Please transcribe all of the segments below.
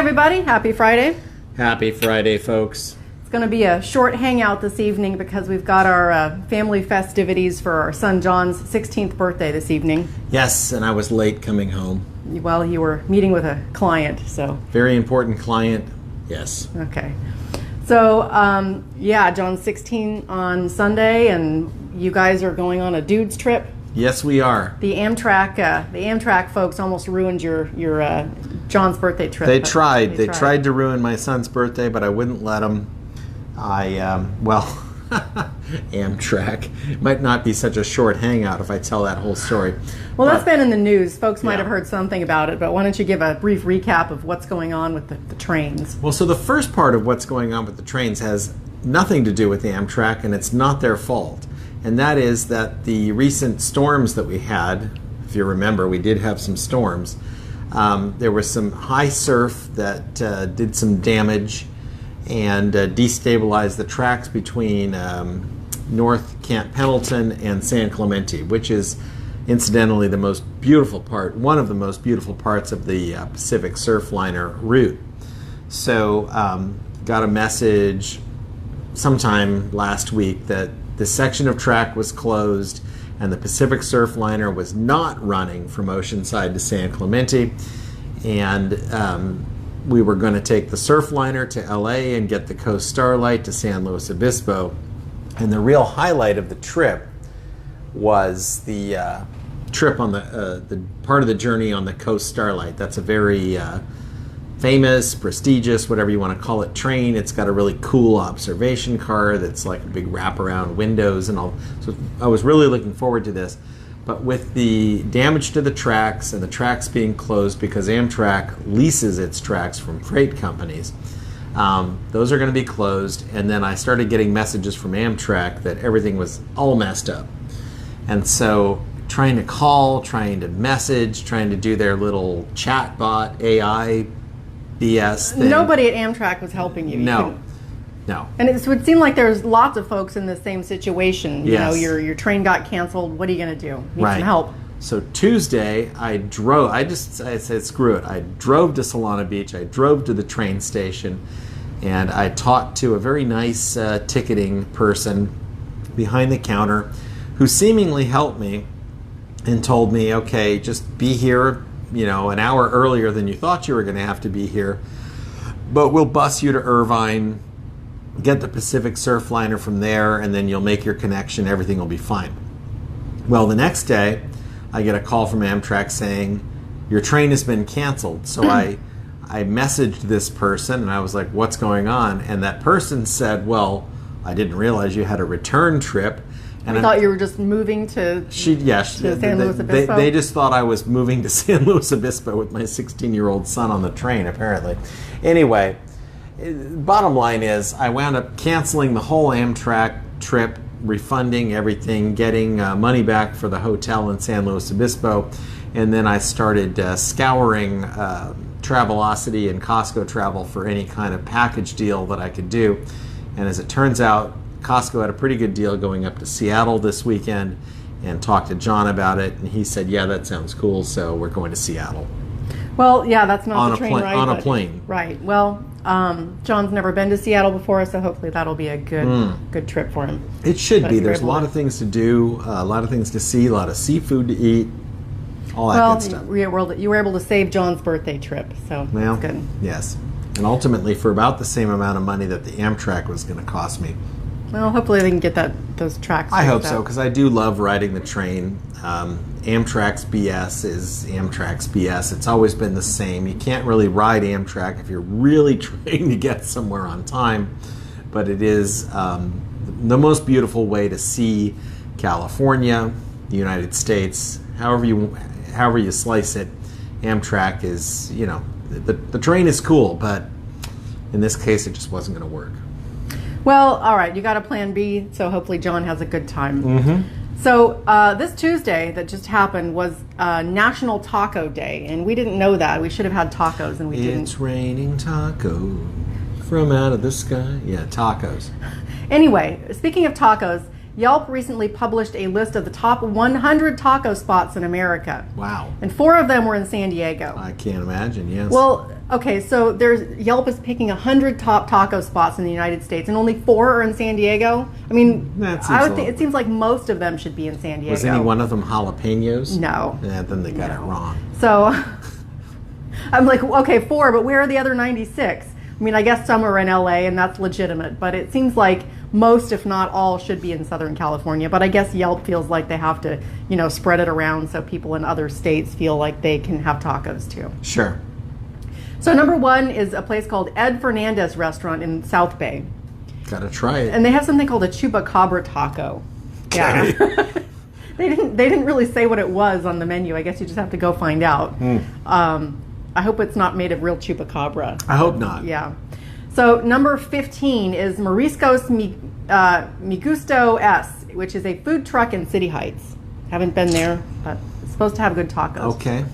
everybody. Happy Friday. Happy Friday, folks. It's going to be a short hangout this evening because we've got our family festivities for our son John's 16th birthday this evening. Yes, and I was late coming home. Well, you were meeting with a client, so. Very important client, yes. Okay. So, yeah, John's 16 on Sunday, and you guys are going on a dude's trip. Yes, we are. The Amtrak folks almost ruined your John's birthday trip. They tried to ruin my son's birthday, but I wouldn't let them. Amtrak might not be such a short hangout if I tell that whole story. Well, that's been in the news. Folks might have heard something about it, but why don't you give a brief recap of what's going on with the trains? Well, so the first part of what's going on with the trains has nothing to do with the Amtrak, and it's not their fault. And that is that the recent storms that we had, if you remember, we did have some storms. There was some high surf that did some damage and destabilized the tracks between North Camp Pendleton and San Clemente, which is incidentally the most beautiful part, one of the most beautiful parts of the Pacific Surfliner route. So got a message sometime last week that the section of track was closed and the Pacific Surfliner was not running from Oceanside to San Clemente, and we were going to take the Surfliner to LA and get the Coast Starlight to San Luis Obispo. And the real highlight of the trip was the trip on the part of the journey on the Coast Starlight. That's a very famous, prestigious, whatever you want to call it, train. It's got a really cool observation car that's like a big wraparound windows and all. So I was really looking forward to this. But with the damage to the tracks and the tracks being closed because Amtrak leases its tracks from freight companies, those are going to be closed. And then I started getting messages from Amtrak that everything was all messed up. And so trying to call, trying to message, trying to do their little chatbot AI BS thing. Nobody at Amtrak was helping you. No. And it would seem like there's lots of folks in the same situation. You Yes. know, your train got canceled. What are you going to do? Need Right. some help. So Tuesday, I said, screw it. I drove to Solana Beach. I drove to the train station, and I talked to a very nice ticketing person behind the counter who seemingly helped me and told me, okay, just be here, an hour earlier than you thought you were going to have to be here, but we'll bus you to Irvine, get the Pacific Surfliner from there, and then you'll make your connection. Everything will be fine. Well, the next day, I get a call from Amtrak saying, your train has been canceled. So I messaged this person, and I was like, what's going on? And that person said, well, I didn't realize you had a return trip. And I thought you were just moving to San Luis Obispo. They just thought I was moving to San Luis Obispo with my 16-year-old son on the train, apparently. Anyway, bottom line is I wound up canceling the whole Amtrak trip, refunding everything, getting money back for the hotel in San Luis Obispo, and then I started scouring Travelocity and Costco Travel for any kind of package deal that I could do. And as it turns out, Costco had a pretty good deal going up to Seattle this weekend, and talked to John about it, and he said, yeah, that sounds cool, so we're going to Seattle. Well, yeah, that's not the train ride. On a plane. Right. Well, John's never been to Seattle before, so hopefully that'll be a good trip for him. It should be. There's a lot of things to do, a lot of things to see, a lot of seafood to eat, all that good stuff. You were able to save John's birthday trip, so that's good. Yes. And ultimately for about the same amount of money that the Amtrak was going to cost me. Well, hopefully they can get those tracks. I hope so, because I do love riding the train. Amtrak's BS is Amtrak's BS. It's always been the same. You can't really ride Amtrak if you're really trying to get somewhere on time, but it is the most beautiful way to see California, the United States, however you slice it. Amtrak is, the train is cool, but in this case it just wasn't going to work. Well, all right, you got a plan B, so hopefully John has a good time. Mm-hmm. So this Tuesday that just happened was National Taco Day, and we didn't know that. We should have had tacos, and we didn't. It's raining tacos from out of the sky. Yeah, tacos. Anyway, speaking of tacos, Yelp recently published a list of the top 100 taco spots in America. Wow. And 4 of them were in San Diego. I can't imagine, yes. Well, Okay, so Yelp is picking 100 top taco spots in the United States, and only 4 are in San Diego. I mean, it seems like most of them should be in San Diego. Was any one of them jalapenos? No. Yeah, then they got it wrong. So I'm like, okay, 4, but where are the other 96? I mean, I guess some are in LA, and that's legitimate, but it seems like most, if not all, should be in Southern California. But I guess Yelp feels like they have to, spread it around so people in other states feel like they can have tacos too. Sure. So number 1 is a place called Ed Fernandez Restaurant in South Bay. Gotta try it. And they have something called a chupacabra taco. Yeah. They didn't really say what it was on the menu. I guess you just have to go find out. I hope it's not made of real chupacabra. I hope not. Yeah. So number 15 is Mariscos Mi Gusto S, which is a food truck in City Heights. Haven't been there, but it's supposed to have good tacos. Okay.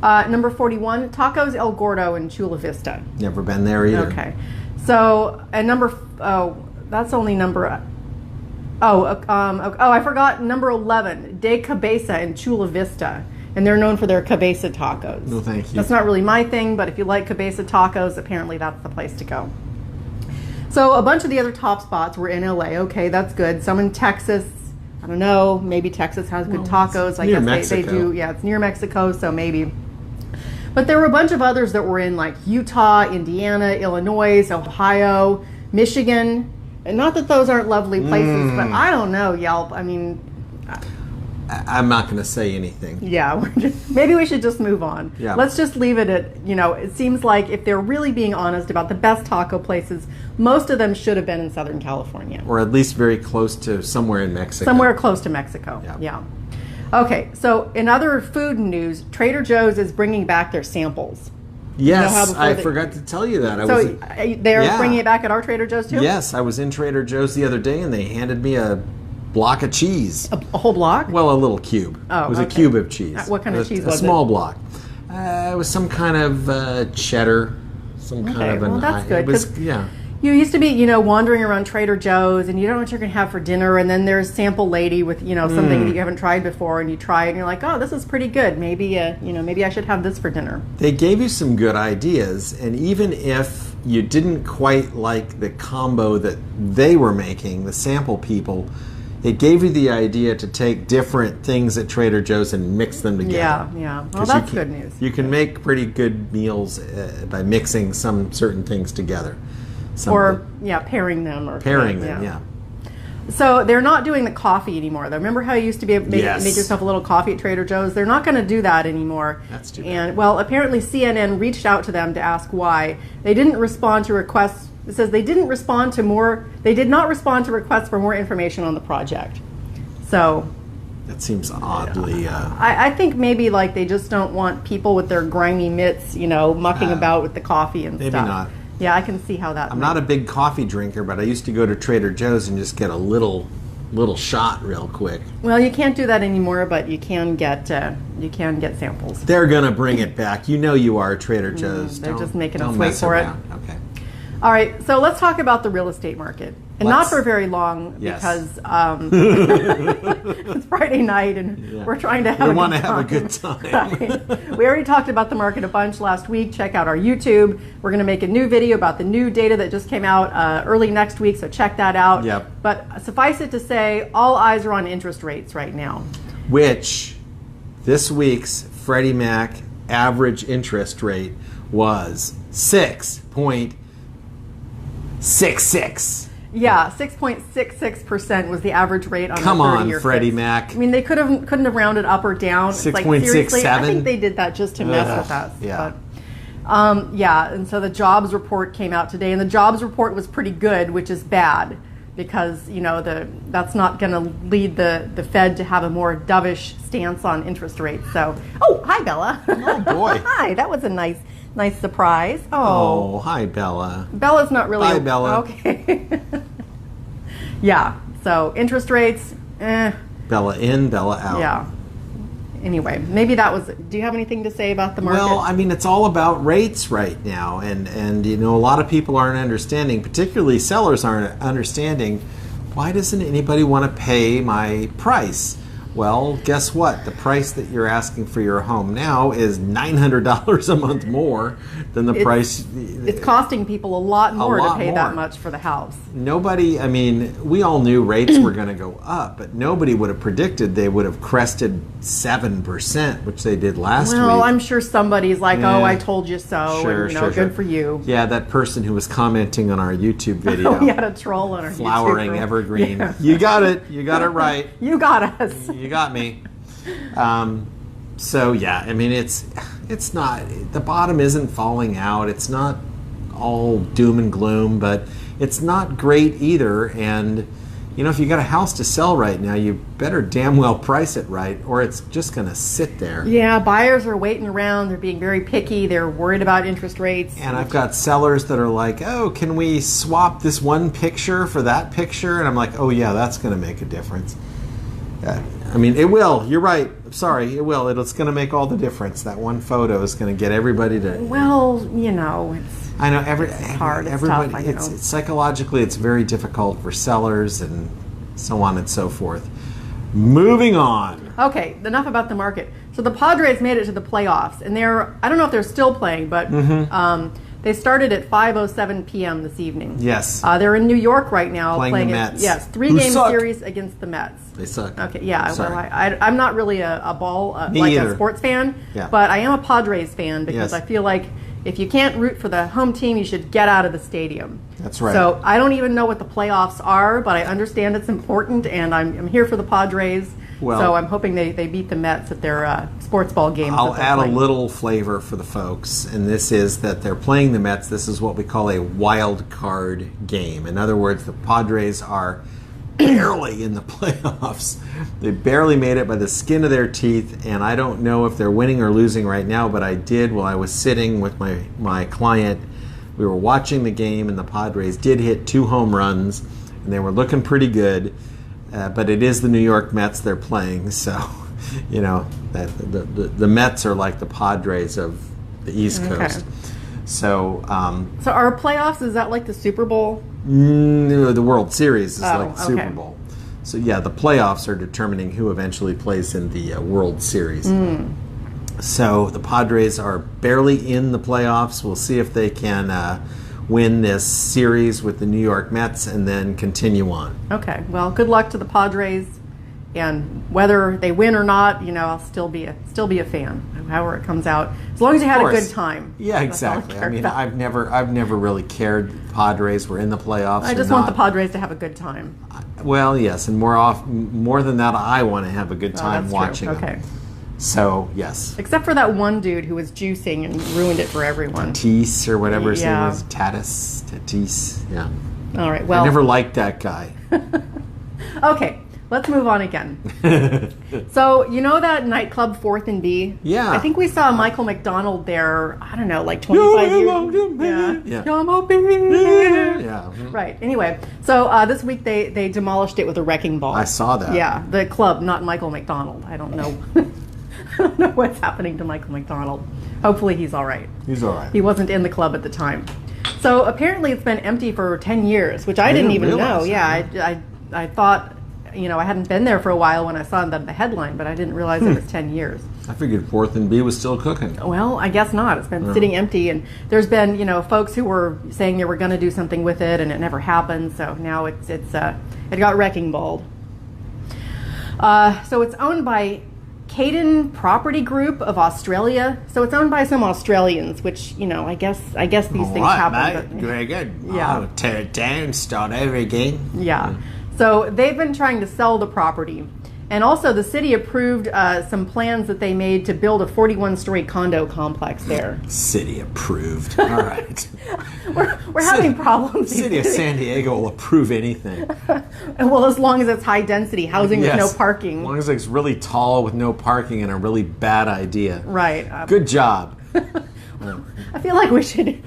Number 41, Tacos El Gordo in Chula Vista. Never been there either. Okay. So, and that's only number, I forgot number 11, De Cabeza in Chula Vista. And they're known for their cabeza tacos. No, thank you. That's not really my thing, but if you like cabeza tacos, apparently that's the place to go. So a bunch of the other top spots were in LA. Okay, that's good. Some in Texas. I don't know. Maybe Texas has good tacos. I guess they do. Yeah, it's near Mexico, so maybe. But there were a bunch of others that were in like Utah, Indiana, Illinois, Ohio, Michigan. And not that those aren't lovely places, but I don't know, Yelp. I mean, I'm not going to say anything. Yeah, maybe we should just move on. Yeah. Let's just leave it at, it seems like if they're really being honest about the best taco places, most of them should have been in Southern California. Or at least very close to somewhere in Mexico. Somewhere close to Mexico, yeah. Okay, so in other food news, Trader Joe's is bringing back their samples. Yes, I forgot to tell you that. They're bringing it back at our Trader Joe's too? Yes, I was in Trader Joe's the other day and they handed me a block of cheese. A whole block? Well, a little cube. Oh, it was a cube of cheese. What kind of cheese was it? A small block. It was some kind of cheddar. Some kind of well, that's good. It was, yeah. You used to be, wandering around Trader Joe's and you don't know what you're going to have for dinner, and then there's sample lady with, something that you haven't tried before, and you try it and you're like, oh, this is pretty good. Maybe, maybe I should have this for dinner. They gave you some good ideas, and even if you didn't quite like the combo that they were making, the sample people, it gave you the idea to take different things at Trader Joe's and mix them together. Yeah. Well, that's good news. You can make pretty good meals by mixing some certain things together. Pairing them. Pairing them, yeah. So they're not doing the coffee anymore, though. Remember how you used to be able to make yourself a little coffee at Trader Joe's? They're not going to do that anymore. That's too bad. And, well, apparently CNN reached out to them to ask why. They didn't respond to requests. It says they did not respond to requests for more information on the project. So that seems oddly... I think maybe like they just don't want people with their grimy mitts, mucking about with the coffee and stuff. Maybe not. Yeah, I can see how that. I'm not a big coffee drinker, but I used to go to Trader Joe's and just get a little shot real quick. Well, you can't do that anymore, but you can get samples. They're gonna bring it back. You are Trader Joe's. They're just making us wait for it. Okay. All right, so let's talk about the real estate market. And not for very long, because it's Friday night and we're trying to have a good time. Right. We already talked about the market a bunch last week. Check out our YouTube. We're going to make a new video about the new data that just came out early next week, so check that out. Yep. But suffice it to say, all eyes are on interest rates right now. Which, this week's Freddie Mac average interest rate was 6.66. Yeah, 6.66% was the average rate on Come a 30-year on, fix. Freddie Mac. I mean, they couldn't have rounded up or down. 6.67. I think they did that just to mess with us. Yeah. But, and so the jobs report came out today, and the jobs report was pretty good, which is bad because that's not going to lead the Fed to have a more dovish stance on interest rates. So, hi Bella. Oh boy. Hi, that was a nice surprise. Oh, hi, Bella. Bella's not really... Hi, Bella. Okay. Yeah, so interest rates, Bella in, Bella out. Yeah. Anyway, maybe that was... Do you have anything to say about the market? Well, I mean, it's all about rates right now. And a lot of people aren't understanding, particularly sellers aren't understanding, why doesn't anybody want to pay my price? Well, guess what? The price that you're asking for your home now is $900 a month more than the price. It's costing people a lot more to pay that more. much for the house. Nobody, I mean, we all knew rates were going to go up, but nobody would have predicted they would have crested 7%, which they did last week. Well, I'm sure somebody's like, Yeah. oh, I told you so, Sure, and, sure. good for you. Yeah, that person who was commenting on our YouTube video. We had a troll on our Flowering YouTube. evergreen. Yeah. You got it. You got it right. You got us. You got me. So yeah, I mean, it's not, the bottom isn't falling out. It's not all doom and gloom, but it's not great either. And you know, if you got a house to sell right now, you better damn well price it right, or it's just going to sit there. Yeah, buyers are waiting around. They're being very picky. They're worried about interest rates. And I've got sellers that are like, oh, can we swap this one picture for that picture? And I'm like, oh yeah, that's going to make a difference. I mean, it will. You're right. Sorry, it will. It's going to make all the difference. That one photo is going to get everybody to. Well, you know, I know it's hard. It's everybody. tough. I know. It's psychologically, it's very difficult for sellers and so on and so forth. Moving on. Okay, enough about the market. So the Padres made it to the playoffs, and I don't know if they're still playing, but they started at 5:07 p.m. this evening. Yes. They're in New York right now playing the Mets. Yes, Who three-game suck. series against the Mets. They suck. Okay, yeah. Sorry. Well, I'm not really a Me like either. a sports fan, Yeah. but I am a Padres fan because Yes. I feel like if you can't root for the home team, you should get out of the stadium. That's right. So I don't even know what the playoffs are, but I understand it's important, and I'm here for the Padres. Well, so I'm hoping they beat the Mets at their sports ball games. I'll that they're add a playing. little flavor for the folks, and this is that they're playing the Mets. This is what we call a wild card game. In other words, the Padres are barely in the playoffs. They barely made it by the skin of their teeth, and I don't know if they're winning or losing right now, but I did while I was sitting with my client. We were watching the game, and the Padres did hit 2 home runs, and they were looking pretty good. But it is the New York Mets they're playing, so you know that the Mets are like the Padres of the East Coast. So, So our playoffs, is that like the Super Bowl? the World Series is like the okay. Super Bowl. So yeah, the playoffs are determining who eventually plays in the World Series. So the Padres are barely in the playoffs. We'll see if they can win this series with the New York Mets and then continue on. Okay. Well, good luck to the Padres, and whether they win or not, you know, I'll still be a fan, however it comes out, as long as you had a good time. Yeah, That's all exactly. care I mean, about. I've never really cared. The Padres were in the playoffs. I just want the Padres to have a good time. Well, yes, and more than that, I want to have a good time That's watching true. them. Okay. So yes, Except for that one dude who was juicing and ruined it for everyone. Tatis or whatever his name Yeah. was, Tatis. Yeah, All right. Well. I never liked that guy. Okay. Let's move on again. So, you know that nightclub 4th and B? Yeah. I think we saw Michael McDonald there, I don't know, like 25 years. Yeah. Yeah. Right. Anyway, so this week they demolished it with a wrecking ball. I saw that. Yeah, the club, not Michael McDonald. I don't know. I don't know what's happening to Michael McDonald. Hopefully he's all right. He's all right. He wasn't in the club at the time. So apparently it's been empty for 10 years, which I didn't even know. realize Yeah, that. I thought, you know, I hadn't been there for a while when I saw the headline, but I didn't realize it was 10 years. I figured 4th and B was still cooking. Well, I guess not. It's been sitting empty, and there's been, you know, folks who were saying they were going to do something with it, and it never happened. So now it got wrecking balled. So it's owned by Caden Property Group of Australia. So it's owned by some Australians, which, you know, I guess these things happen. but- Very good. Yeah. I'll tear it down, start over again. Yeah. So they've been trying to sell the property. And also the city approved some plans that they made to build a 41-story condo complex there. City approved. All right. We're having problems. City of San Diego will approve anything. Well, as long as it's high density housing with no Yes. parking. As long as it's really tall with no parking and a really bad idea. Right. Good job. I feel like we should. end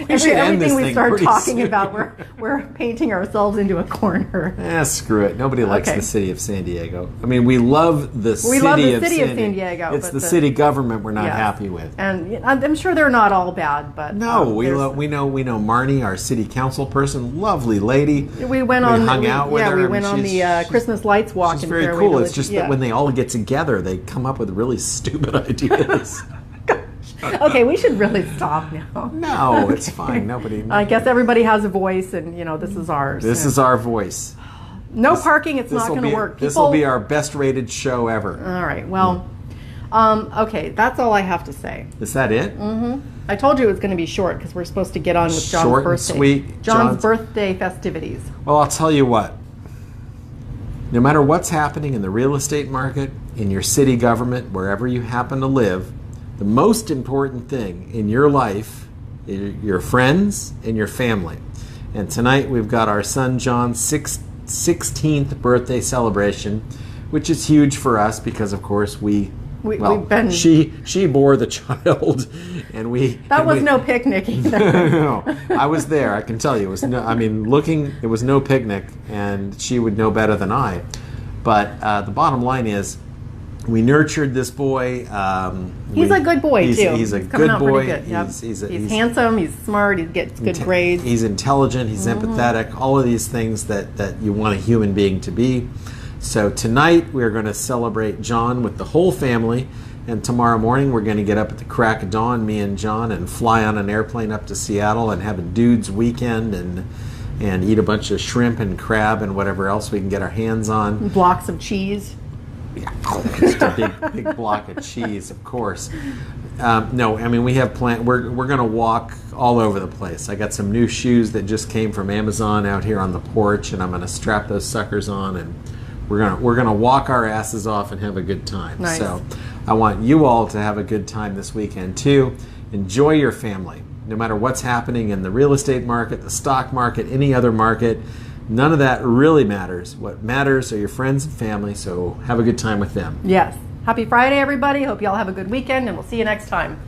this Everything we thing start pretty talking soon. about, we're painting ourselves into a corner. Screw it. Nobody likes Okay. the city of San Diego. I mean, we love the We city love the of city of San San Diego. Diego, It's but the the- city government we're not Yes. happy with. And I'm sure they're not all bad, but No, we there's- know Marnie, our city council person, lovely lady. We went on. hung out with yeah, her. we I mean, went on she's- the Christmas lights walk She's in very Fairway cool. Village. It's just Yeah. that when they all get together, they come up with really stupid ideas. Okay, we should really stop now. No, it's fine. Nobody. I guess everybody has a voice, and this is ours. This is our voice. No parking. It's not This'll going to be- work. This will People- be our best rated show ever. All right. Well, okay. That's all I have to say. Is that it? I told you it was going to be short because we're supposed to get on with John's Short and birthday. sweet. John's birthday festivities. Well, I'll tell you what. No matter what's happening in the real estate market, in your city government, wherever you happen to live, the most important thing in your life is your friends and your family. And tonight we've got our son John's 16th birthday celebration, which is huge for us because, of course, we've been. she bore the child, and we. That and was we- no picnic either. no, I was there. I can tell you, it was no. I mean, it was no picnic, and she would know better than I. But the bottom line is, we nurtured this boy. He's a good boy he's, too. He's a coming good out boy. pretty good. Yep. He's handsome. He's smart. He gets good grades. He's intelligent. He's Mm-hmm. empathetic. All of these things that you want a human being to be. So tonight we're going to celebrate John with the whole family. And tomorrow morning we're going to get up at the crack of dawn, me and John, and fly on an airplane up to Seattle and have a dude's weekend and eat a bunch of shrimp and crab and whatever else we can get our hands on. Blocks of cheese. Yeah, just a big block of cheese, of course. No, I mean we have planned. We're going to walk all over the place. I got some new shoes that just came from Amazon out here on the porch, and I'm going to strap those suckers on, and we're gonna walk our asses off and have a good time. Nice. So I want you all to have a good time this weekend too. Enjoy your family, no matter what's happening in the real estate market, the stock market, any other market. None of that really matters. What matters are your friends and family, so have a good time with them. Yes. Happy Friday, everybody. Hope you all have a good weekend, and we'll see you next time.